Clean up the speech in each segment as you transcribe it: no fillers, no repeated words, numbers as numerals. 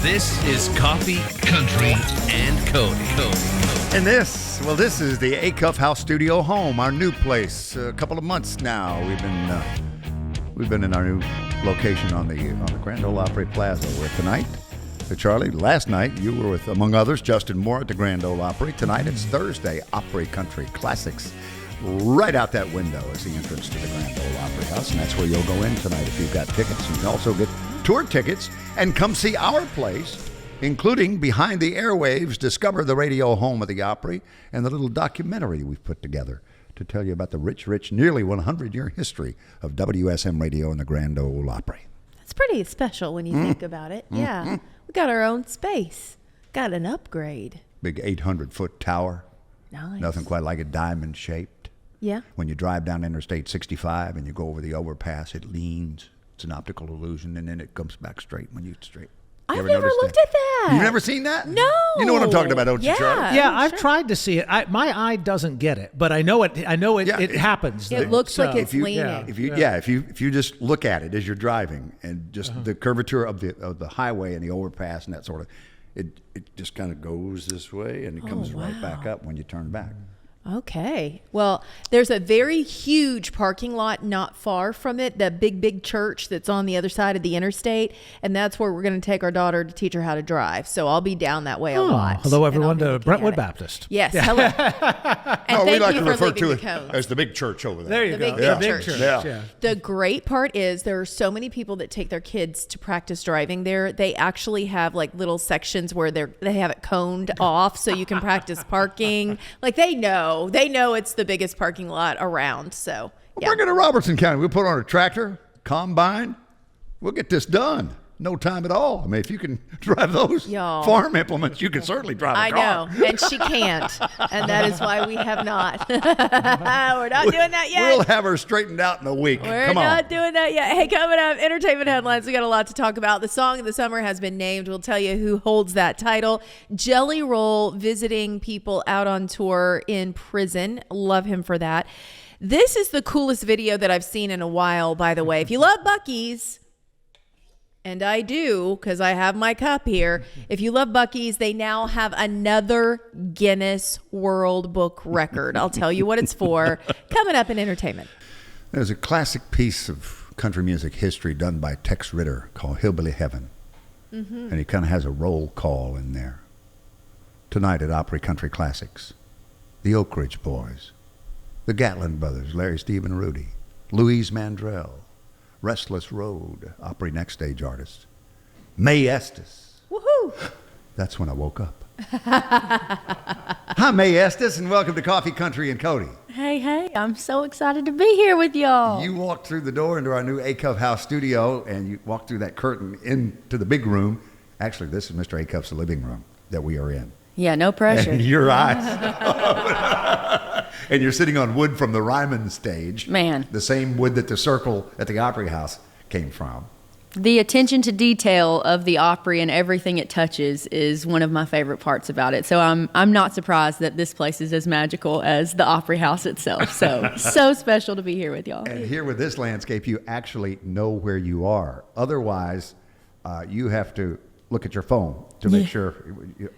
This is Coffee, Country, and Cody. And this is the Acuff House Studio home, our new place. A couple of months now, we've been in our new location on the Grand Ole Opry Plaza. Where tonight, Charlie, last night you were with, among others, Justin Moore at the Grand Ole Opry. Tonight it's Thursday, Opry Country Classics. Right out that window is the entrance to the Grand Ole Opry House, and that's where you'll go in tonight if you've got tickets. You can also get tour tickets and come see our place, including Behind the Airwaves, Discover the Radio Home of the Opry, and the little documentary we've put together to tell you about the rich, nearly 100-year history of WSM Radio and the Grand Ole Opry. That's pretty special when you think about it. Yeah. We got our own space. Got an upgrade. Big 800-foot tower. Nice. Nothing quite like it, diamond-shaped. Yeah. When you drive down Interstate 65 and you go over the overpass, it leans. It's an optical illusion, and then it comes back straight when you straight. I've never looked at that. You've never seen that? No. You know what I'm talking about, don't you, Charlie? Yeah, I've tried to see it. My eye doesn't get it, but I know it. It happens. It looks like it's leaning. If you just look at it as you're driving, and just the curvature of the highway and the overpass and that sort of, it just kind of goes this way and it comes right back up when you turn back. Okay. Well, there's a very huge parking lot not far from it, the big church that's on the other side of the interstate, and that's where we're going to take our daughter to teach her how to drive. So I'll be down that way a lot. Hello, everyone, to Brentwood Baptist. Yes, hello. And we like to refer to it as the big church over there. There you go. The big church. Yeah. The great part is there are so many people that take their kids to practice driving there. They actually have like little sections where they have it coned off so you can practice parking. Like they know it's the biggest parking lot around. So Bring it to Robertson County. We'll put on a tractor, combine. We'll get this done. No time at all. I mean, if you can drive those farm implements, you can certainly drive a car. I know, and she can't, and that is why we have not. We're not doing that yet. We'll have her straightened out in a week. We're not doing that yet. Hey, coming up, entertainment headlines. We got a lot to talk about. The song of the summer has been named. We'll tell you who holds that title. Jelly Roll visiting people out on tour in prison. Love him for that. This is the coolest video that I've seen in a while, by the way. If you love Buc-ee's, and I do, because I have my cup here. If you love Buc-ee's, they now have another Guinness World Book record. I'll tell you what it's for. Coming up in entertainment. There's a classic piece of country music history done by Tex Ritter called Hillbilly Heaven. And he kind of has a roll call in there. Tonight at Opry Country Classics, the Oak Ridge Boys, the Gatlin Brothers, Larry, Steve, and Rudy, Louise Mandrell, Restless Road, Opry Next Stage artist, Mae Estes. Woohoo! That's when I woke up. Hi, Mae Estes, and welcome to Coffee, Country, and Cody. Hey, I'm so excited to be here with y'all. You walked through the door into our new Acuff House studio, and you walked through that curtain into the big room. Actually, this is Mr. Acuff's living room that we are in. Yeah, no pressure. And your eyes. And you're sitting on wood from the Ryman stage. Man. The same wood that the Circle at the Opry House came from. The attention to detail of the Opry and everything it touches is one of my favorite parts about it. So I'm not surprised that this place is as magical as the Opry House itself. So special to be here with y'all. And here with this landscape, you actually know where you are. Otherwise, you have to look at your phone to make sure,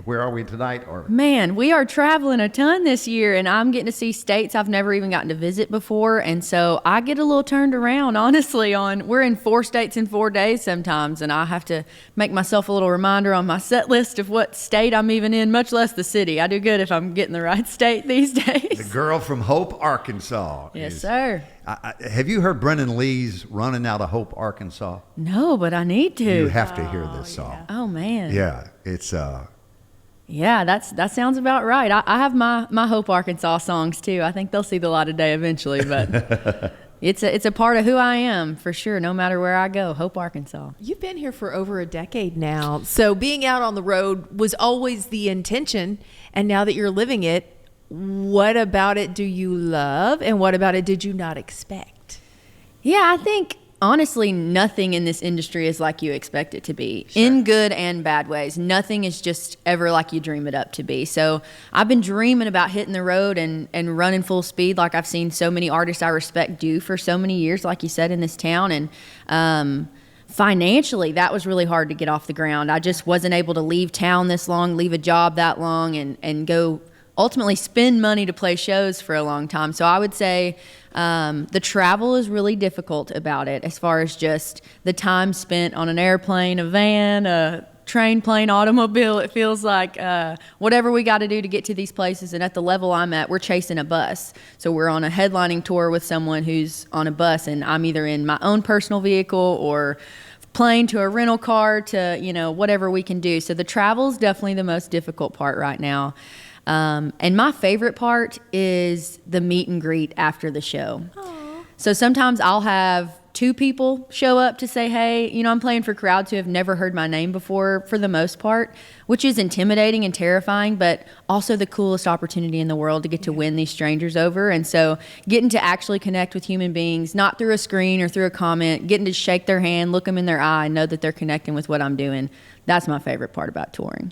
where are we tonight? Or Man, we are traveling a ton this year, and I'm getting to see states I've never even gotten to visit before, and so I get a little turned around, honestly. We're in 4 states in 4 days sometimes, and I have to make myself a little reminder on my set list of what state I'm even in, much less the city. I do good if I'm getting the right state these days. The girl from Hope, Arkansas. Yes, sir. Have you heard Brennan Lee's Running Out of Hope, Arkansas? No, but I need to. You have to hear this song. Oh, man. Yeah, it's... Yeah, that sounds about right. I have my Hope, Arkansas songs, too. I think they'll see the light of day eventually, but it's a part of who I am, for sure, no matter where I go. Hope, Arkansas. You've been here for over a decade now. So being out on the road was always the intention, and now that you're living it, what about it do you love, and what about it did you not expect? Yeah, I think honestly nothing in this industry is like you expect it to be, in good and bad ways. Nothing is just ever like you dream it up to be. So I've been dreaming about hitting the road and running full speed like I've seen so many artists I respect do for so many years, like you said, in this town. And financially, that was really hard to get off the ground. I just wasn't able to leave town this long, leave a job that long, and go ultimately spend money to play shows for a long time. So I would say the travel is really difficult about it, as far as just the time spent on an airplane, a van, a train, plane, automobile. It feels like whatever we got to do to get to these places. And at the level I'm at, we're chasing a bus. So we're on a headlining tour with someone who's on a bus, and I'm either in my own personal vehicle or plane to a rental car to, whatever we can do. So the travel is definitely the most difficult part right now. And my favorite part is the meet and greet after the show. Aww. So sometimes I'll have 2 people show up to say, hey, I'm playing for crowds who have never heard my name before, for the most part, which is intimidating and terrifying, but also the coolest opportunity in the world to get to win these strangers over. And so getting to actually connect with human beings, not through a screen or through a comment, getting to shake their hand, look them in their eye, and know that they're connecting with what I'm doing, that's my favorite part about touring.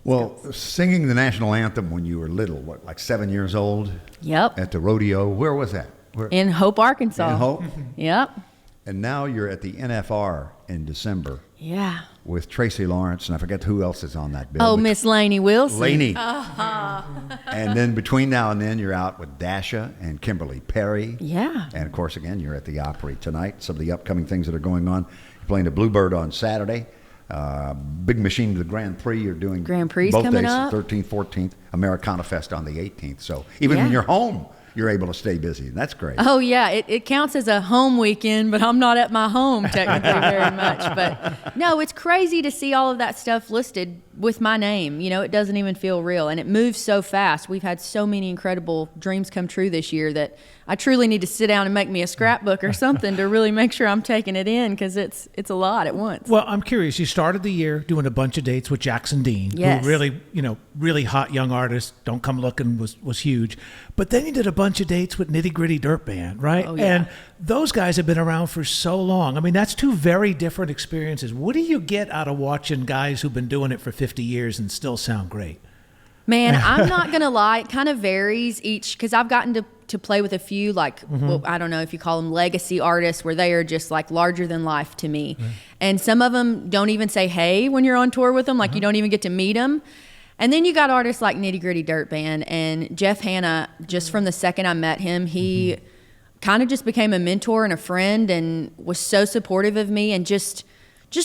Well, singing the national anthem when you were little, like 7 years old? Yep. At the rodeo, where was that? In Hope, Arkansas. In Hope? Yep. And now you're at the NFR in December. Yeah. With Tracy Lawrence, and I forget who else is on that bill. Oh, Miss Lainey Wilson. Lainey. And then between now and then, you're out with Dasha and Kimberly Perry. Yeah. And, of course, again, you're at the Opry tonight. Some of the upcoming things that are going on. You're playing the Bluebird on Saturday. Big Machine to the Grand Prix. You're doing Grand Prix both coming days, up. the 13th, 14th. Americana Fest on the 18th. So even when you're home, you're able to stay busy. And that's great. Oh, yeah. It counts as a home weekend, but I'm not at my home technically very much. But no, it's crazy to see all of that stuff listed with my name. It doesn't even feel real. And it moves so fast. We've had so many incredible dreams come true this year that I truly need to sit down and make me a scrapbook or something to really make sure I'm taking it in, because it's a lot at once. Well, I'm curious. You started the year doing a bunch of dates with Jackson Dean, yes, who really, really hot young artist. Don't Come Looking was huge. But then you did a bunch of dates with Nitty Gritty Dirt Band, right? Oh, yeah. And those guys have been around for so long. I mean, that's 2 very different experiences. What do you get out of watching guys who've been doing it for 50 years and still sound great? Man, I'm not going to lie. It kind of varies each, because I've gotten to play with a few, well, I don't know if you call them legacy artists, where they are just like larger than life to me. And some of them don't even say hey when you're on tour with them. Like you don't even get to meet them. And then you got artists like Nitty Gritty Dirt Band, and Jeff Hanna, just from the second I met him, he kind of just became a mentor and a friend, and was so supportive of me, and just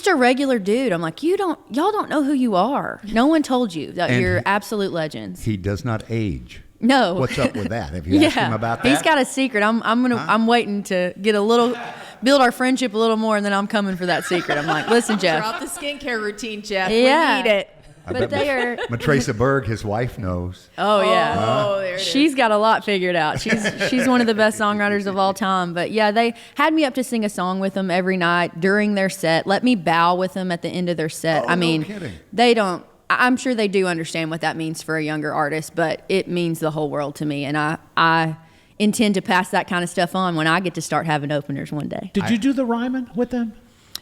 a regular dude. I'm like, y'all don't know who you are. No one told you that you're absolute legends. He does not age. No. What's up with that? Have you asked him about that? He's got a secret. I'm waiting to get build our friendship a little more, and then I'm coming for that secret. I'm like, listen, Jeff. Drop the skincare routine, Jeff. Yeah. We need it. But they are. Matresa Berg, his wife, knows. Oh yeah. Oh, there it is. She's got a lot figured out. She's one of the best songwriters of all time. But yeah, they had me up to sing a song with them every night during their set. Let me bow with them at the end of their set. Oh, I mean, no kidding. They don't. I'm sure they do understand what that means for a younger artist, but it means the whole world to me, and I intend to pass that kind of stuff on when I get to start having openers one day. Did you do the Ryman with them?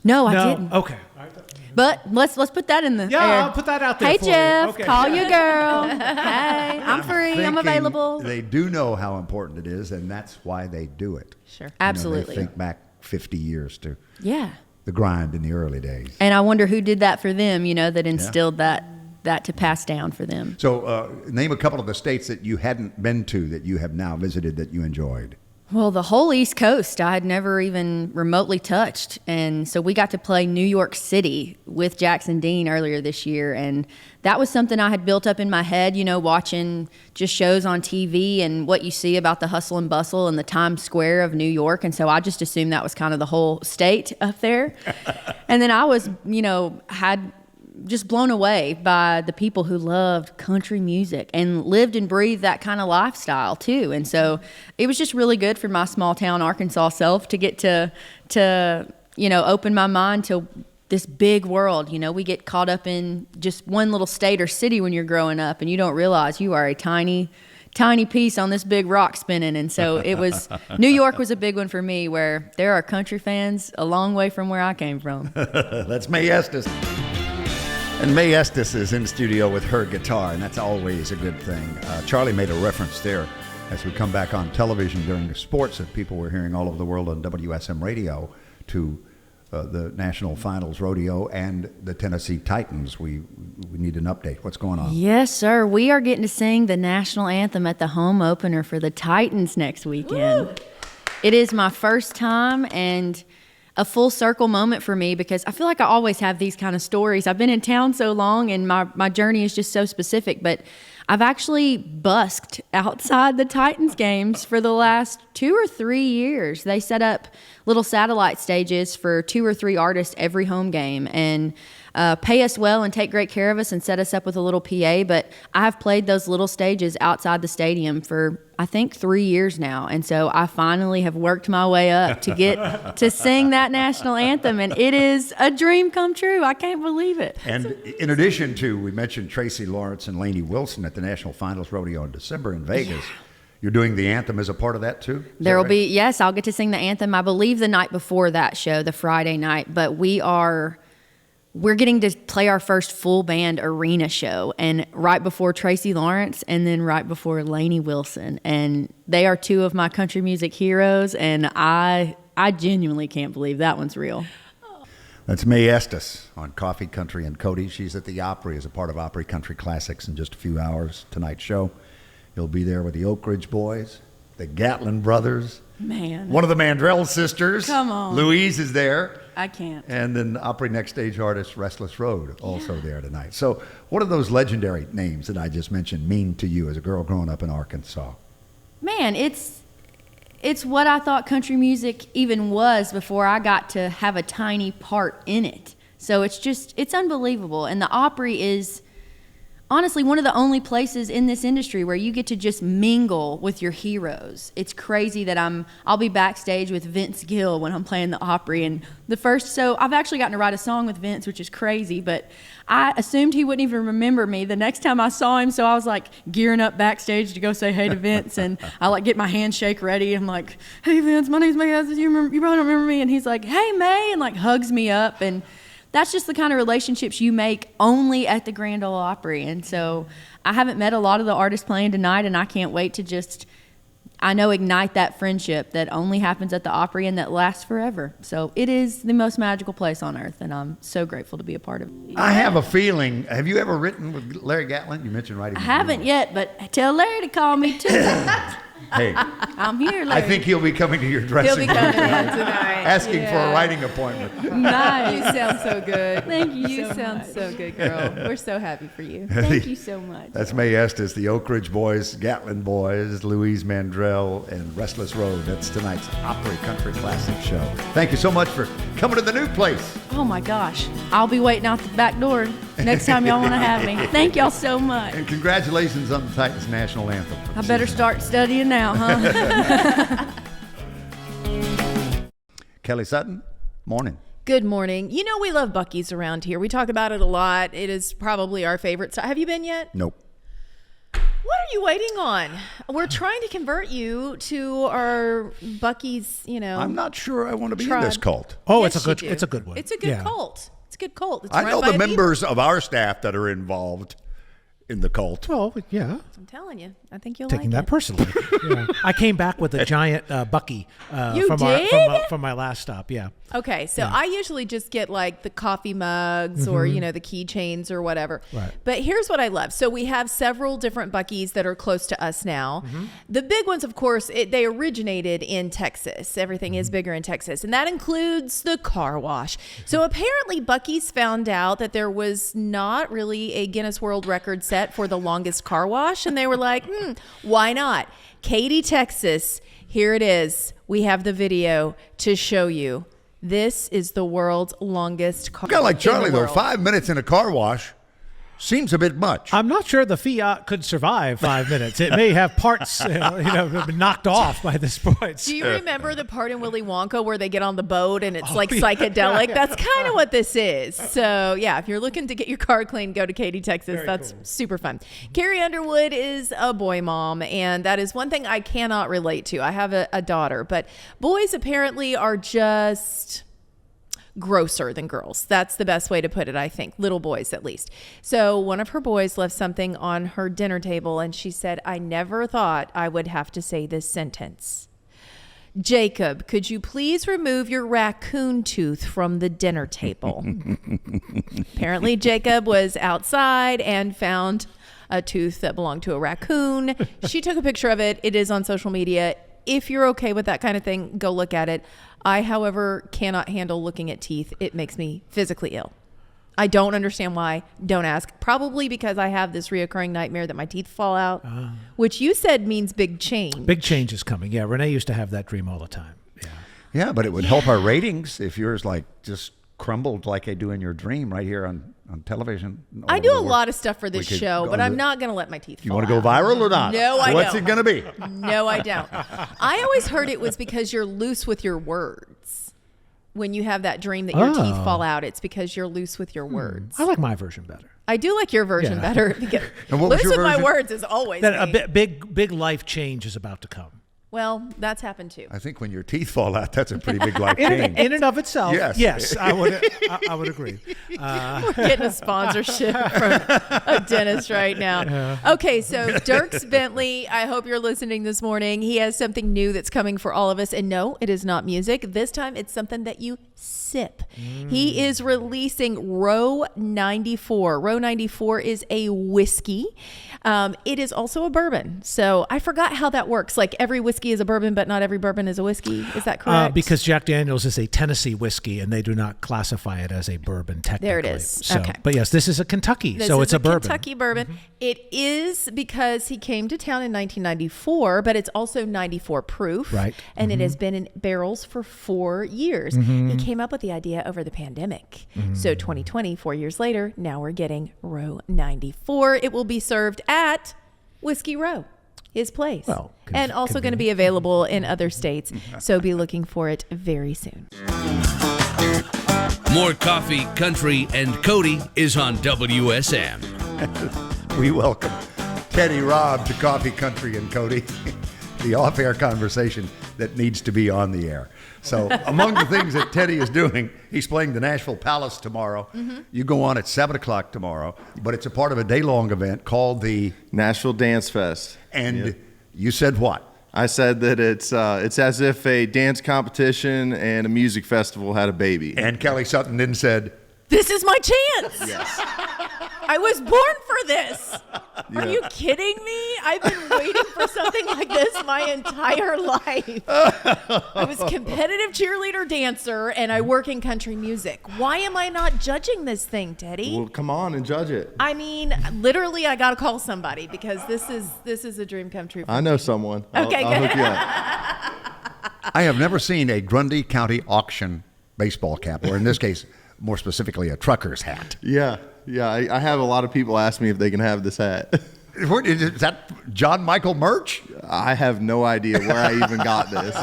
No, I didn't. Okay. But let's put that in the Yeah, air. I'll put that out there Hey, for Jeff, you. Okay. call your girl. Hey, I'm free. I'm Thinking available. They do know how important it is, and that's why they do it. Sure. Absolutely. They think back 50 years to Yeah. the grind in the early days. And I wonder who did that for them, that instilled that to pass down for them. So name a couple of the states that you hadn't been to that you have now visited that you enjoyed. Well, the whole East Coast I had never even remotely touched. And so we got to play New York City with Jackson Dean earlier this year. And that was something I had built up in my head, watching just shows on TV and what you see about the hustle and bustle and the Times Square of New York. And so I just assumed that was kind of the whole state up there. And then I was, had just blown away by the people who loved country music and lived and breathed that kind of lifestyle too. And so it was just really good for my small town Arkansas self to get to open my mind to this big world. We get caught up in just one little state or city when you're growing up, and you don't realize you are a tiny piece on this big rock spinning. And so New York was a big one for me, where there are country fans a long way from where I came from. That's Mae Estes. And Mae Estes is in the studio with her guitar, and that's always a good thing. Charlie made a reference there as we come back on television during the sports that people were hearing all over the world on WSM radio to the National Finals Rodeo and the Tennessee Titans. We need an update. What's going on? Yes, sir. We are getting to sing the national anthem at the home opener for the Titans next weekend. Woo! It is my first time and a full circle moment for me because I feel like I always have these kind of stories. I've been in town so long and my journey is just so specific, but I've actually busked outside the Titans games for the last 2 or 3 years. They set up little satellite stages for 2 or 3 artists every home game and pay us well and take great care of us and set us up with a little PA. But I have played those little stages outside the stadium for, I think, 3 years now. And so I finally have worked my way up to get to sing that national anthem. And it is a dream come true. I can't believe it. And in addition to, we mentioned Tracy Lawrence and Lainey Wilson at the National Finals Rodeo in December in Vegas. Yeah. You're doing the anthem as a part of that too? There will be, yes, I'll get to sing the anthem, I believe, the night before that show, the Friday night. But we're getting to play our first full band arena show, and right before Tracy Lawrence and then right before Lainey Wilson. And they are 2 of my country music heroes, and I genuinely can't believe that one's real. That's Mae Estes on Coffee, Country, and Cody. She's at the Opry as a part of Opry Country Classics in just a few hours. Tonight's show. He'll be there with the Oak Ridge Boys, the Gatlin Brothers. Man. One of the Mandrell sisters. Come on. Louise is there. I can't. And then Opry Next Stage artist Restless Road also there tonight. So what do those legendary names that I just mentioned mean to you as a girl growing up in Arkansas? Man, it's what I thought country music even was before I got to have a tiny part in it. So it's unbelievable. And the Opry is honestly one of the only places in this industry where you get to just mingle with your heroes. It's crazy that I'll be backstage with Vince Gill when I'm playing the Opry, and so I've actually gotten to write a song with Vince, which is crazy, but I assumed he wouldn't even remember me the next time I saw him, so I was like gearing up backstage to go say hey to Vince, and I like get my handshake ready. I'm like, hey Vince, my name's Mae Estes, you probably don't remember me, and he's like, hey Mae, and like hugs me up, and that's just the kind of relationships you make only at the Grand Ole Opry. And so I haven't met a lot of the artists playing tonight, and I can't wait to just, ignite that friendship that only happens at the Opry and that lasts forever. So it is the most magical place on earth, and I'm so grateful to be a part of it. I have a feeling, have you ever written with Larry Gatlin? You mentioned writing. I haven't yet, but tell Larry to call me too. Hey, I'm here, Larry. I think he'll be coming to your dressing room tonight. asking for a writing appointment. Nice. You sound so good. Thank you. You sound so good, girl. We're so happy for you. Thank you so much. That's Mae Estes, the Oak Ridge Boys, Gatlin Boys, Louise Mandrell, and Restless Road. That's tonight's Opry Country Classic show. Thank you so much for coming to the new place. Oh my gosh. I'll be waiting out the back door next time y'all want to have me. Thank y'all so much. And congratulations on the Titans National Anthem. I better start studying now, huh? Kelly Sutton, morning. Good morning. You know we love Buc-ee's around here. We talk about it a lot. It is probably our favorite. Have you been yet? Nope. What are you waiting on? We're trying to convert you to our Buc-ee's, I'm not sure I want to be tribe. in this cult. Oh, Yes, it's a good you do. it's a good one. It's a good cult. It's a good cult. It's I run know by the a members of our staff that are involved in the cult. Well, yeah. beaver. I'm telling you. I think you'll Taking like that it. personally. Yeah. I came back with a giant Bucky You did? from my last stop. Yeah. Okay, so I usually just get like the coffee mugs or, the keychains or whatever. Right. But here's what I love. So we have several different Buc-ee's that are close to us now. The big ones, of course, they originated in Texas. Everything is bigger in Texas, and that includes the car wash. So apparently Buc-ee's found out that there was not really a Guinness World Record set for the longest car wash, and they were like, why not? Katy, Texas, here it is. We have the video to show you. This is the world's longest car wash. Kind of like Charlie, though. 5 minutes in a car wash seems a bit much. I'm not sure the Fiat could survive 5 minutes. It may have parts, been knocked off by this point. Do you remember the part in Willy Wonka where they get on the boat and it's psychedelic? That's kind of what this is. So, yeah, if you're looking to get your car clean, go to Katy, Texas. That's super fun. Carrie Underwood is a boy mom, and that is one thing I cannot relate to. I have a daughter, but boys apparently are just grosser than girls. That's the best way to put it, I think. Little boys, at least. So one of her boys left something on her dinner table, and she said, I never thought I would have to say this sentence. Jacob, could you please remove your raccoon tooth from the dinner table? Apparently, Jacob was outside and found a tooth that belonged to a raccoon. She took a picture of it. It is on social media. If you're okay with that kind of thing, go look at it. I, however, cannot handle looking at teeth. It makes me physically ill. I don't understand why. Don't ask. Probably because I have this reoccurring nightmare that my teeth fall out, which you said means big change. Big change is coming. Yeah, Renee used to have that dream all the time. Yeah. Yeah, but it would help our ratings if yours like just crumbled like they do in your dream right here on television. I do a lot of stuff for this show, but I'm not going to let my teeth fall out. You want to go viral or not? No, I don't. What's it going to be? No, I don't. I always heard it was because you're loose with your words. When you have that dream that your teeth fall out, it's because you're loose with your words. I like my version better. I do like your version better. Because And what was loose your with my version? words is always That me. a big life change is about to come. Well, that's happened too. I think when your teeth fall out, that's a pretty big life change. In and of itself, Yes. I would agree. We're getting a sponsorship from a dentist right now. Okay, so Dierks Bentley, I hope you're listening this morning. He has something new that's coming for all of us. And no, it is not music. This time it's something that you sip. He is releasing Row 94. Row 94 is a whiskey. It is also a bourbon. So I forgot how that works. Like every whiskey is a bourbon, but not every bourbon is a whiskey. Is that correct? Because Jack Daniels is a Tennessee whiskey, and they do not classify it as a bourbon technically. There it is. So, Okay. But yes, this is a Kentucky, This so is it's a bourbon. Kentucky bourbon. It is because he came to town in 1994, but it's also 94 proof. Right. And it has been in barrels for 4 years. He came up with the idea over the pandemic. So 2020, 4 years later, now we're getting Row 94. It will be served at Whiskey Row, his place. Well, and also going to be available in other states. So be looking for it very soon. More Coffee, Country, and Cody is on WSM. We welcome Teddy Robb to Coffee, Country, and Cody, the off-air conversation that needs to be on the air. So among the things that Teddy is doing, he's playing the Nashville Palace tomorrow. You go on at 7 o'clock tomorrow, but it's a part of a day-long event called the Nashville Dance Fest. And you said what? I said that it's as if a dance competition and a music festival had a baby. And Kelly Sutton then said, This is my chance. Yes. I was born for this. Are you kidding me? I've been waiting for something like this my entire life. I was a competitive cheerleader dancer, and I work in country music. Why am I not judging this thing, Teddy? Well, come on and judge it. I mean, literally, I got to call somebody because this is a dream come true. I know someone. Okay, I'll good. hook you up. I have never seen a Grundy County auction baseball cap, or in this case, more specifically, a trucker's hat. Yeah. I have a lot of people ask me if they can have this hat. Is that John Michael merch? I have no idea where I even got this.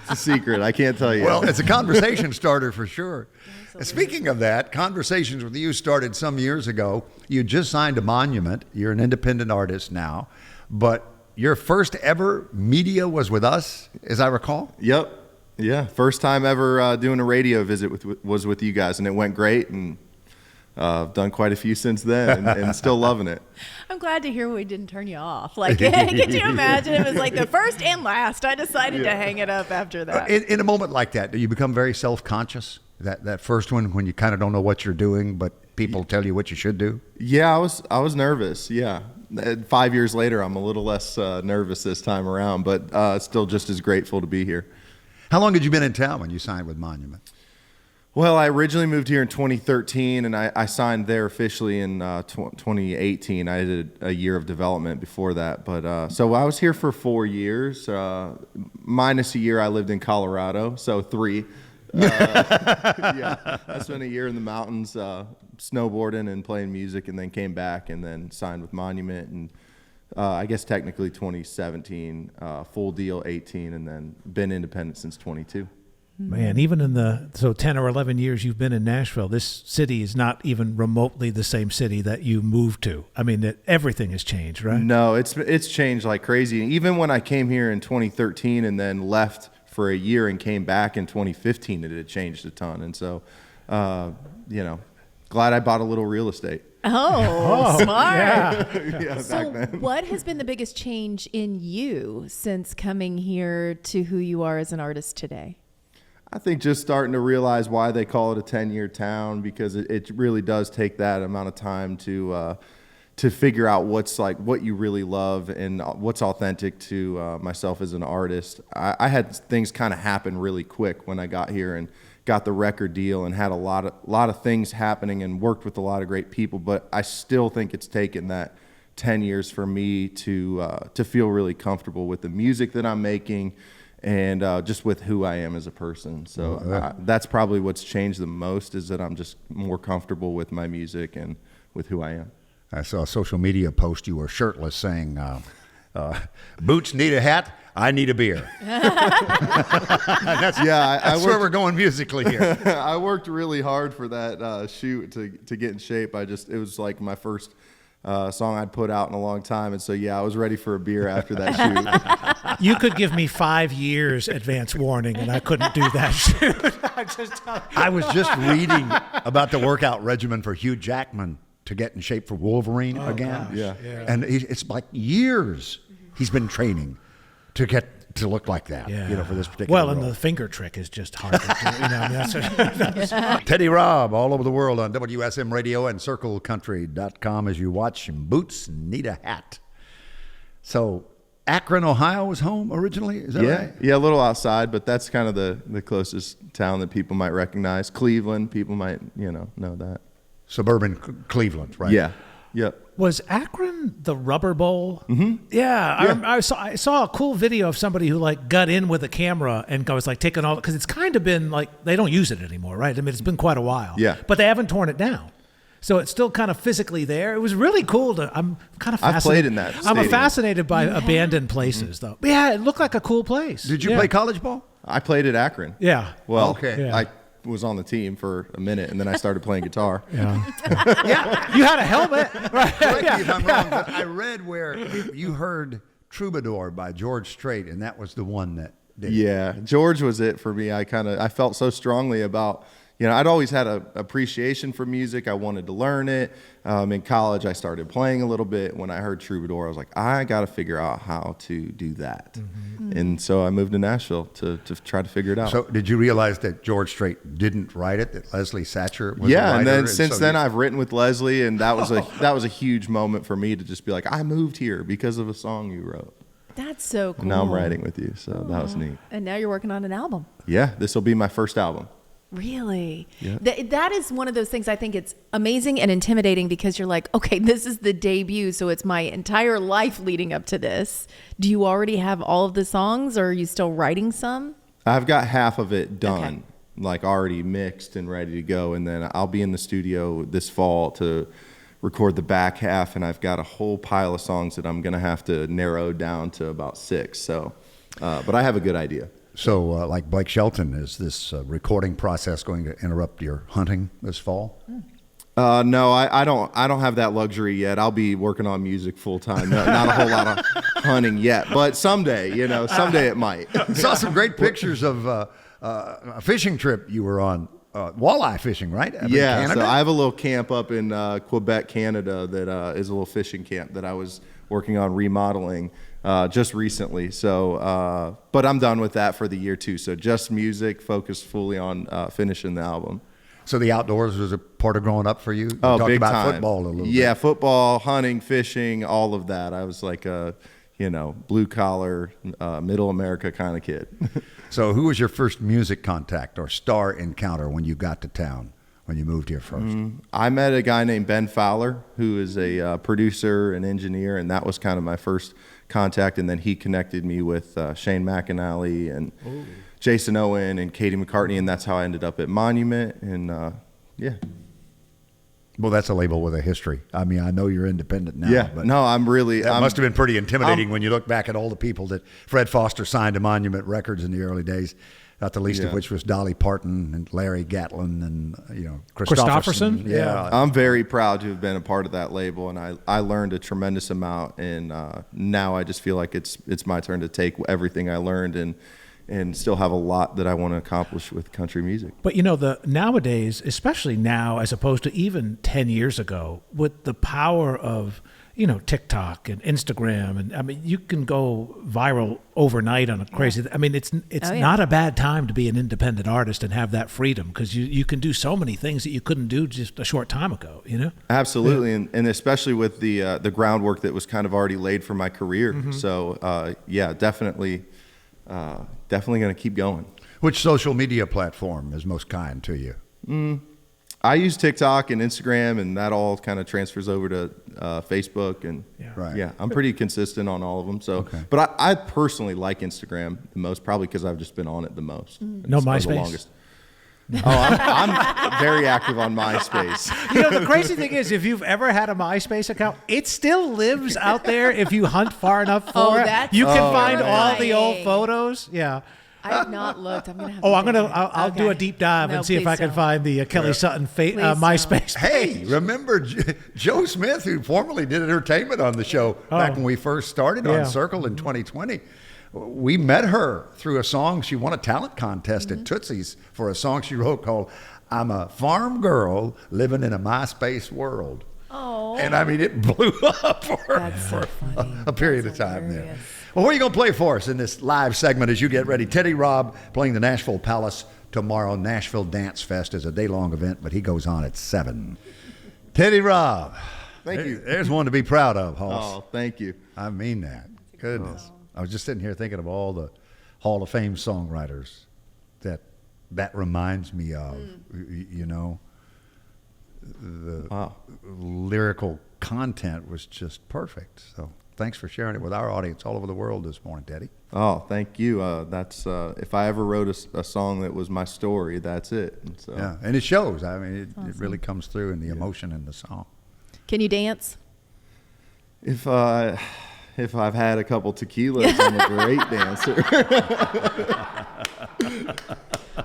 It's a secret. I can't tell you. Well, it's a conversation starter for sure. Speaking of that, conversations with you started some years ago. You just signed a monument. You're an independent artist now, but your first ever media was with us, as I recall. Yep. Yeah, first time ever doing a radio visit was with you guys, and it went great, and I've done quite a few since then, and still loving it. I'm glad to hear we didn't turn you off. Like, could you imagine? It was like the first and last. I decided to hang it up after that. In a moment like that, do you become very self-conscious? That first one when you kind of don't know what you're doing, but people tell you what you should do? Yeah, I was nervous, yeah. 5 years later, I'm a little less nervous this time around, but still just as grateful to be here. How long had you been in town when you signed with Monument? Well, I originally moved here in 2013, and I signed there officially in 2018. I did a year of development before that. But so I was here for 4 years, minus a year I lived in Colorado, so 3. Yeah, I spent a year in the mountains snowboarding and playing music, and then came back and then signed with Monument, and I guess technically 2017, full deal 18, and then been independent since 22. Man, even in the 10 or 11 years you've been in Nashville, this city is not even remotely the same city that you moved to. I mean, everything has changed, right? No, it's changed like crazy. Even when I came here in 2013 and then left for a year and came back in 2015, it had changed a ton. And so, glad I bought a little real estate. Oh, smart. Yeah. Yeah, So back then. what has been the biggest change in you since coming here to who you are as an artist today? I think just starting to realize why they call it a 10-year town, because it really does take that amount of time to figure out what's like what you really love and what's authentic to myself as an artist. I had things kind of happen really quick when I got here and got the record deal and had a lot of things happening and worked with a lot of great people, but I still think it's taken that 10 years for me to feel really comfortable with the music that I'm making and just with who I am as a person. So that's probably what's changed the most, is that I'm just more comfortable with my music and with who I am. I saw a social media post. You were shirtless saying, boots need a hat, I need a beer. That's where we're going musically here. I worked really hard for that shoot to get in shape. It was like my first song I'd put out in a long time. And so, I was ready for a beer after that shoot. You could give me 5 years advance warning, and I couldn't do that shoot. I was just reading about the workout regimen for Hugh Jackman to get in shape for Wolverine again. Yeah. And it's like years he's been training to get to look like that, for this particular and role. the finger trick is just hard to do. That's Teddy Robb all over the world on WSM Radio and CircleCountry.com as you watch Boots Need a Hat. So Akron, Ohio was home originally, is that right? Yeah, a little outside, but that's kind of the closest town that people might recognize. Cleveland, people might, know that. Suburban Cleveland, right? Yeah, yep. Was Akron the Rubber Bowl? Mm-hmm. Yeah. I saw a cool video of somebody who got in with a camera and was taking all, because it's kind of been they don't use it anymore, right? I mean, it's been quite a while. Yeah. But they haven't torn it down. So it's still kind of physically there. It was really cool. I'm kind of fascinated. I've played in that stadium. I'm fascinated by abandoned places, though. But yeah, it looked like a cool place. Did you play college ball? I played at Akron. Yeah. Well, okay. I was on the team for a minute, and then I started playing guitar. Yeah. You had a helmet. Right. Correct me if I'm wrong, but I read where you heard Troubadour by George Strait, and that was the one that did it. Yeah, George was it for me. I felt so strongly about, I'd always had an appreciation for music. I wanted to learn it. In college, I started playing a little bit. When I heard Troubadour, I was like, I got to figure out how to do that. Mm-hmm. And so I moved to Nashville to try to figure it out. So did you realize that George Strait didn't write it, that Leslie Satcher was the writer? And then since then I've written with Leslie, and that was a huge moment for me to just be like, I moved here because of a song you wrote. That's so cool. And now I'm writing with you, so that was neat. And now you're working on an album. Yeah, this will be my first album. Really? Yeah. That is one of those things. I think it's amazing and intimidating because you're like, okay, this is the debut, so it's my entire life leading up to this. Do you already have all of the songs, or are you still writing some? I've got half of it done, already mixed and ready to go, and then I'll be in the studio this fall to record the back half, and I've got a whole pile of songs that I'm going to have to narrow down to about 6. So, but I have a good idea. So, like Blake Shelton, is this recording process going to interrupt your hunting this fall? No, I don't have that luxury yet. I'll be working on music full time. Not a whole lot of hunting yet, but someday, someday it might. I saw some great pictures of a fishing trip you were on, walleye fishing, right? Up in Canada? So I have a little camp up in Quebec, Canada, that is a little fishing camp that I was working on remodeling just recently. So, but I'm done with that for the year too. So just music, focused fully on finishing the album. So the outdoors was a part of growing up for you? You Oh, talked big about time. football a little bit. Yeah, football, hunting, fishing, all of that. I was like a, blue collar, middle America kind of kid. So who was your first music contact or star encounter when you got to town, when you moved here first? I met a guy named Ben Fowler, who is a producer and engineer, and that was kind of my first contact. And then he connected me with Shane McAnally and Jason Owen and Katie McCartney, and that's how I ended up at Monument. And yeah. Well, that's a label with a history. I mean, I know you're independent now. Yeah, but no, I'm really... That must have been pretty intimidating when you look back at all the people that Fred Foster signed to Monument Records in the early days, not the least of which was Dolly Parton and Larry Gatlin and, Christofferson? Yeah. I'm very proud to have been a part of that label, and I learned a tremendous amount, and now I just feel like it's my turn to take everything I learned and still have a lot that I want to accomplish with country music. But nowadays, especially now, as opposed to even 10 years ago, with the power of, TikTok and Instagram, and I mean, you can go viral overnight on a crazy. I mean, it's not a bad time to be an independent artist and have that freedom, because you can do so many things that you couldn't do just a short time ago. Absolutely, yeah. and especially with the groundwork that was kind of already laid for my career. Mm-hmm. So definitely going to keep going. Which social media platform is most kind to you? I use TikTok and Instagram, and that all kind of transfers over to Facebook. And I'm pretty consistent on all of them. So, but I personally like Instagram the most, probably because I've just been on it the most. No MySpace? The longest. I'm very active on MySpace. The crazy thing is, if you've ever had a MySpace account, it still lives out there if you hunt far enough for it. You can find all the old photos. Yeah. I have not looked. I'm gonna have. I'll do a deep dive and see if I can find the Kelly Sutton MySpace. Hey, remember Joe Smith, who formerly did entertainment on the show back when we first started on Circle in 2020? We met her through a song. She won a talent contest at Tootsie's for a song she wrote called "I'm a Farm Girl Living in a MySpace World." Oh. And I mean, it blew up for her for a period of time there. Well, what are you going to play for us in this live segment as you get ready? Teddy Robb playing the Nashville Palace tomorrow. Nashville Dance Fest is a day-long event, but he goes on at 7. Teddy Robb. Thank you. There's one to be proud of, Hoss. Oh, thank you. I mean that. Goodness. I was just sitting here thinking of all the Hall of Fame songwriters that reminds me of, the lyrical content was just perfect. So thanks for sharing it with our audience all over the world this morning, Teddy. Oh, thank you. That's if I ever wrote a song that was my story, that's it. And so. Yeah, and it shows. I mean, it really comes through in the emotion in the song. Can you dance? If I've had a couple tequilas, I'm a great dancer.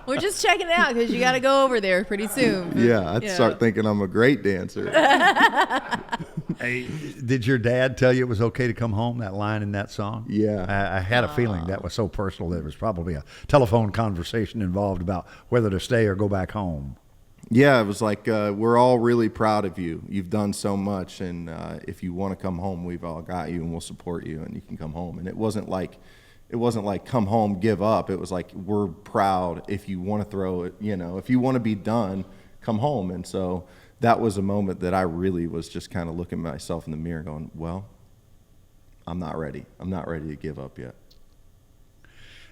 We're just checking it out because you got to go over there pretty soon. Yeah, I'd start thinking I'm a great dancer. Hey, did your dad tell you it was okay to come home, that line in that song? Yeah. I had a feeling that was so personal that there was probably a telephone conversation involved about whether to stay or go back home. Yeah, it was like, we're all really proud of you. You've done so much, and if you want to come home, we've all got you, and we'll support you, and you can come home. And it wasn't like come home, give up. It was like, we're proud. If you want to throw it, if you want to be done, come home. And so that was a moment that I really was just kind of looking at myself in the mirror going, well, I'm not ready. I'm not ready to give up yet.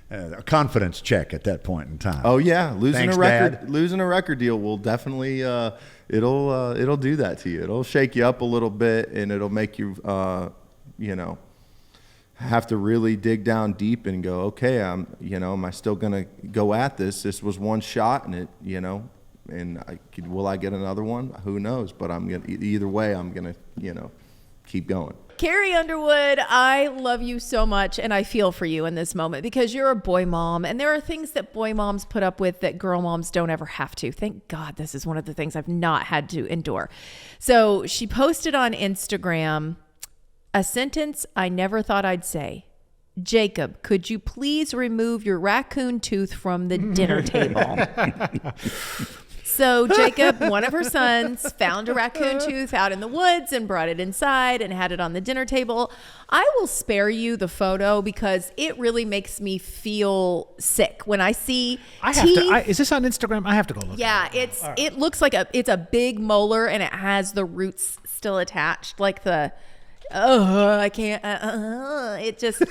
A confidence check at that point in time. Oh yeah, losing Dad. a record deal will definitely it'll do that to you. It'll shake you up a little bit, and it'll make you have to really dig down deep and go, okay, am I still gonna go at this? This was one shot, and it, and will I get another one? Who knows? But either way, I'm gonna keep going. Carrie Underwood, I love you so much, and I feel for you in this moment because you're a boy mom, and there are things that boy moms put up with that girl moms don't ever have to. Thank God this is one of the things I've not had to endure. So she posted on Instagram a sentence I never thought I'd say. Jacob, could you please remove your raccoon tooth from the dinner table? So Jacob, one of her sons, found a raccoon tooth out in the woods and brought it inside and had it on the dinner table. I will spare you the photo because it really makes me feel sick when I see teeth. Is this on Instagram? I have to go look. Yeah, it looks like it's a big molar and it has the roots still attached, like the. I can't. It just,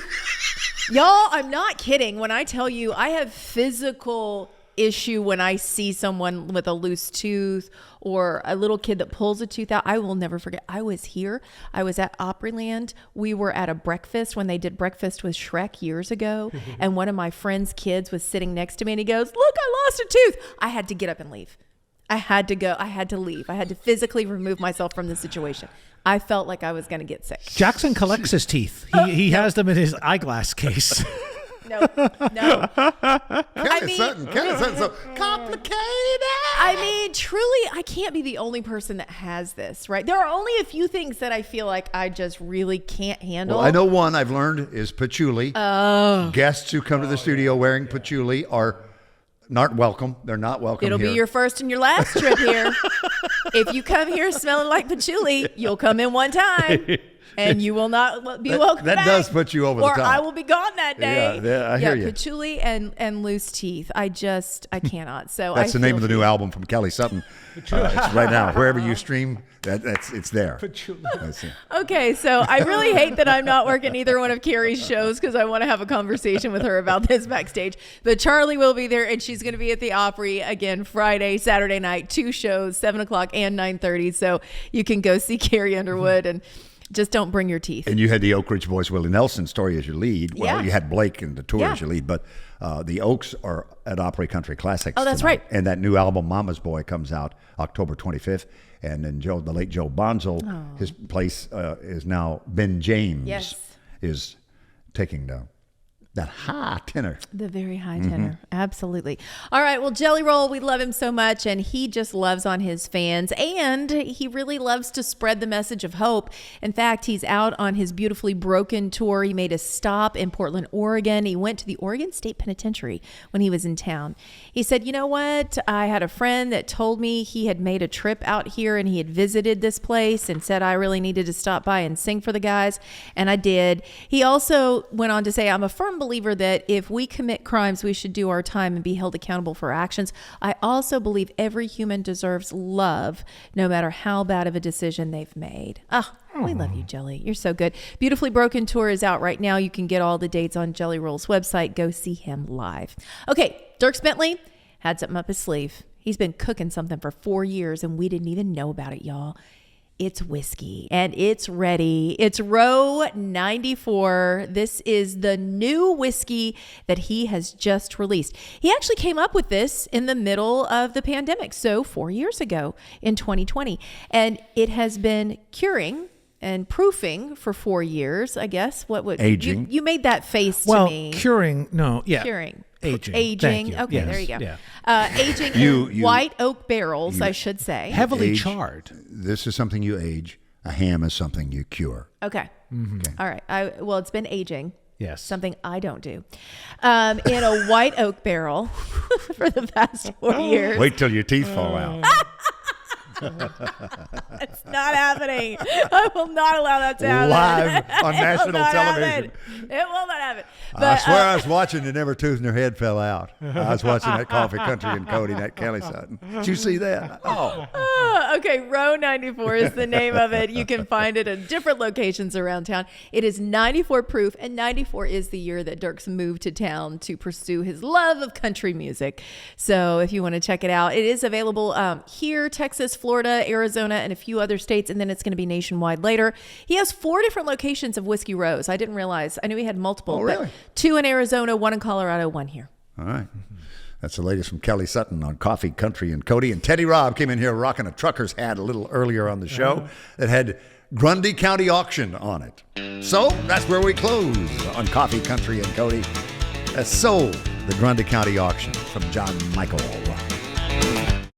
y'all. I'm not kidding when I tell you I have physical issue when I see someone with a loose tooth or a little kid that pulls a tooth out. I will never forget. I was here. I was at Opryland. We were at a breakfast when they did Breakfast with Shrek years ago. And one of my friend's kids was sitting next to me and he goes, "Look, I lost a tooth." I had to get up and leave. I had to go. I had to leave. I had to physically remove myself from the situation. I felt like I was going to get sick. Jackson collects his teeth. He has them in his eyeglass case. No. Kelly Sutton, so complicated. I mean, truly, I can't be the only person that has this, right? There are only a few things that I feel like I just really can't handle. Well, I know one I've learned is patchouli. Oh. Guests who come to the studio wearing patchouli are not welcome. They're not welcome It'll here. be your first and your last trip here. If you come here smelling like patchouli, you'll come in one time. And you will not be welcome that back. does put you over the top. Or I will be gone that day. Yeah, I hear you. Patchouli and loose teeth. I cannot. So That's the name of the new album from Kelly Sutton. It's right now. Wherever you stream, it's there. Okay, so I really hate that I'm not working either one of Carrie's shows because I want to have a conversation with her about this backstage. But Charlie will be there, and she's going to be at the Opry again Friday, Saturday night, 2 shows, 7 o'clock and 9:30. So you can go see Carrie Underwood and just don't bring your teeth. And you had the Oak Ridge Boys, Willie Nelson story as your lead. Well, you had Blake and the tour as your lead, but the Oaks are at Opry Country Classics. Oh, that's tonight. right. And that new album, Mama's Boy, comes out October 25th. And then the late Joe Bonzel, his place is now Ben James is taking that high tenor. The very high tenor. Absolutely. All right. Well, Jelly Roll, we love him so much, and he just loves on his fans, and he really loves to spread the message of hope. In fact, he's out on his Beautifully Broken tour. He made a stop in Portland, Oregon. He went to the Oregon State Penitentiary when he was in town. He said, you know what? I had a friend that told me he had made a trip out here and he had visited this place and said I really needed to stop by and sing for the guys, and I did. He also went on to say, I'm a firm believer that if we commit crimes, we should do our time and be held accountable for our actions. I also believe every human deserves love, no matter how bad of a decision they've made. We love you, Jelly. You're so good. Beautifully Broken tour is out right now. You can get all the dates on Jelly Roll's website. Go see him live. Okay, Dierks Bentley had something up his sleeve. He's been cooking something for 4 years, and we didn't even know about it, y'all. It's whiskey, and it's ready. It's Row 94. This is the new whiskey that he has just released. He actually came up with this in the middle of the pandemic, so 4 years ago in 2020. And it has been curing and proofing for 4 years, I guess. What would aging? You made that face to Well, me. curing, no, yeah. Curing. Aging. Aging. Thank you. Okay, Yes, there you go. yeah. Aging in white oak barrels, I should say. Heavily Age. charred. This is something you age. A ham is something you cure. Okay. All right. Well, it's been aging. Yes. Something I don't do. In a white oak barrel for the past 4 years. Wait till your teeth fall out. It's not happening. I will not allow that to happen. Live on It will national not television. happen. It will not happen. I swear I was watching and never tooth in her head fell out. I was watching that Coffee Country and Cody, that Kelly Sutton. Did you see that? Okay, Row 94 is the name of it. You can find it at different locations around town. It is 94 proof, and 94 is the year that Dierks moved to town to pursue his love of country music. So if you want to check it out, it is available here, Texas, Florida, Arizona, and a few other states, and then it's going to be nationwide later. He has 4 different locations of Whiskey Rows. I didn't realize. I knew he had multiple. Oh, really? But 2 in Arizona, 1 in Colorado, 1 here. All right. That's the latest from Kelly Sutton on Coffee, Country, and Cody. And Teddy Robb came in here rocking a trucker's hat a little earlier on the show that had Grundy County Auction on it. So that's where we close on Coffee, Country, and Cody. That's sold the Grundy County Auction from John Michael.